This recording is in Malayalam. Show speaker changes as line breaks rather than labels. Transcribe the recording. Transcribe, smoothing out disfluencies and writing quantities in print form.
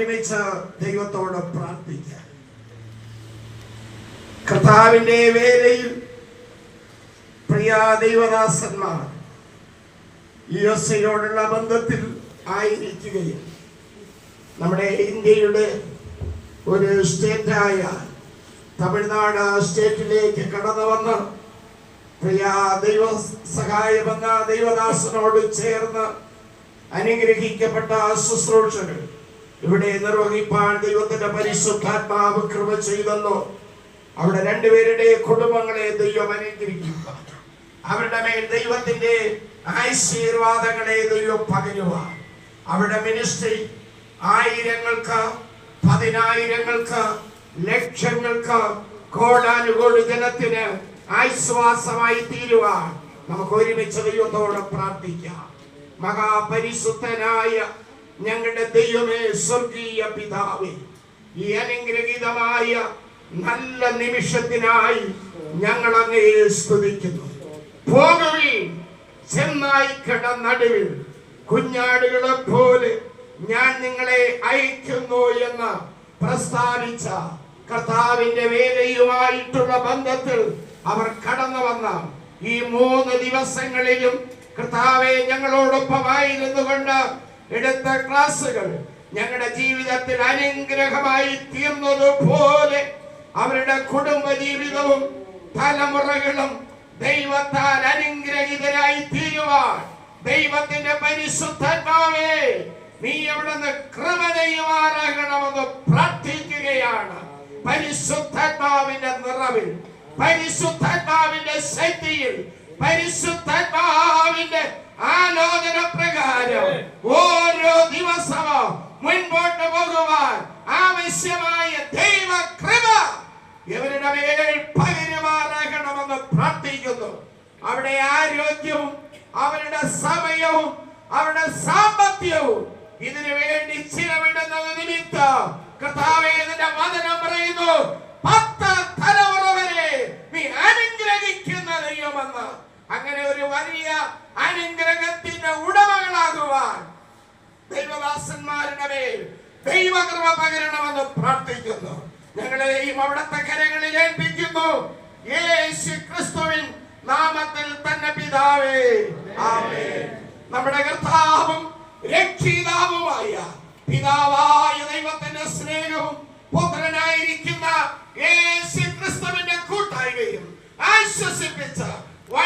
ഒരുമിച്ച് ദൈവത്തോട് പ്രാർത്ഥിക്കാം. കർത്താവിന്റെ വേലയിൽ പ്രിയ ദൈവദാസന്മാർ യുഎസ്എയോടുള്ള ബന്ധത്തിൽ ആയിരിക്കുകയും നമ്മുടെ ഇന്ത്യയുടെ ഒരു സ്റ്റേറ്റായ തമിഴ്നാട് സ്റ്റേറ്റിലേക്ക് കടന്നു വന്ന് പ്രിയ ദൈവ സഹായമെന്ന ദൈവദാസനോട് ചേർന്ന് അനുഗ്രഹിക്കപ്പെട്ട ശുശ്രൂഷകൾ ഇവിടെ നിർവഹിപ്പാൻ ദൈവത്തിന്റെ പരിശുദ്ധാത്മാവ് കൃപ ചെയ്തല്ലോ. അവിടെ രണ്ടുപേരുടെ കുടുംബങ്ങളെ ദൈവം അനുഗ്രഹിക്കുക. അവരുടെ മേൽ ദൈവത്തിന്റെ ആശീർവാദങ്ങളെ ദൈവം പകരുക. അവരുടെ മിനിസ്ട്രി ആയിരങ്ങൾക്ക്, പതിനായിരങ്ങൾക്ക്, ലക്ഷങ്ങൾക്ക്, കോടാനുകോടി ജനത്തിന് ആശ്വാസമായി തീരുവാൻ നമുക്ക് ഒരുമിച്ച് ദൈവത്തോട് പ്രാർത്ഥിക്കാം. മഹാപരിശുദ്ധനായ ഞങ്ങളുടെ ദൈവമേ, സ്വർഗീയ പിതാവേ, ഈ അനുഗ്രഹീതമായ നല്ല നിമിഷത്തിനായി ഞങ്ങൾ അങ്ങയെ സ്തുതിക്കുന്നു. പോകുവിൻ, ചെന്നായ്ക്കട നടുവിൽ കുഞ്ഞാടുകളെ പോലെ ഞാൻ നിങ്ങളെ അയക്കുന്നു എന്ന് പ്രസ്താവിച്ച കർത്താവിന്റെ വേലയുമായിട്ടുള്ള ബന്ധത്തിൽ അവർ കടന്നു വന്ന ഈ 3 ദിവസങ്ങളിലും കർത്താവെ ഞങ്ങളോടൊപ്പമായിരുന്നു കൊണ്ട് എടുത്ത ക്ലാസുകൾ ഞങ്ങളുടെ ജീവിതത്തിൽ അനുഗ്രഹമായി തീർന്നതുപോലെ അവരുടെ കുടുംബ ജീവിതവും തലമുറകളും ദൈവത്താൽ അനുഗ്രഹീതരായി തീരുവാൻ ദൈവത്തിന്റെ പരിശുദ്ധാത്മാവേ നീ അവിടുന്ന് കൃപ ചെയ്യുമാറാകണമെന്ന് പ്രാർത്ഥിക്കുകയാണ്. പരിശുദ്ധാത്മാവിന്റെ നിറവിൽ, പരിശുദ്ധാത്മാവിന്റെ ശക്തിയിൽ, പരിശുദ്ധാത്മാവിന്റെ ആലോചന പ്രകാരം ഓരോ ദിവസവും മുൻപോട്ട് പോകുവാൻ ആവശ്യമായ ദൈവ കൃപ ഇവരുടെ മേൽ പകരുമാറാകണമെന്ന് പ്രാർത്ഥിക്കുന്നു. അവിടെ ആരോഗ്യവും അവരുടെ സമയവും അവരുടെ സാമ്പത്തികവും ഇതിനു വേണ്ടി ചിലവിടുന്നത് നിമിത്തം കർത്താവേ, നിന്റെ വചനം പറയുന്നു 10 തലമുറ വരെ നീ അനുഗ്രഹിക്കുന്ന ദൈവമെന്ന്. അങ്ങനെ ഒരു വലിയ അനുഗ്രഹത്തിന്റെ ഉടമകളാകുവാൻ ദൈവദാസന്മാരുടെ മേൽ ദൈവകൃപ പകരണമെന്ന് പ്രാർത്ഥിക്കുന്നു. ഞങ്ങളെയും അവിടുത്തെ കരങ്ങളിൽ ഏൽപ്പിക്കുന്നു. യേശു ക്രിസ്തുവിൻ നാമത്തിൽ തന്നെ പിതാവേ, ആമേൻ. നമ്മുടെ കർത്താവും രക്ഷിതാവുമായ പിതാവായ ദൈവത്തിന്റെ സ്നേഹവും പുത്രനായിരിക്കുന്ന യേശു ക്രിസ്തുവിന്റെ കൂട്ടായ്മയും ആശ്വസിപ്പിച്ച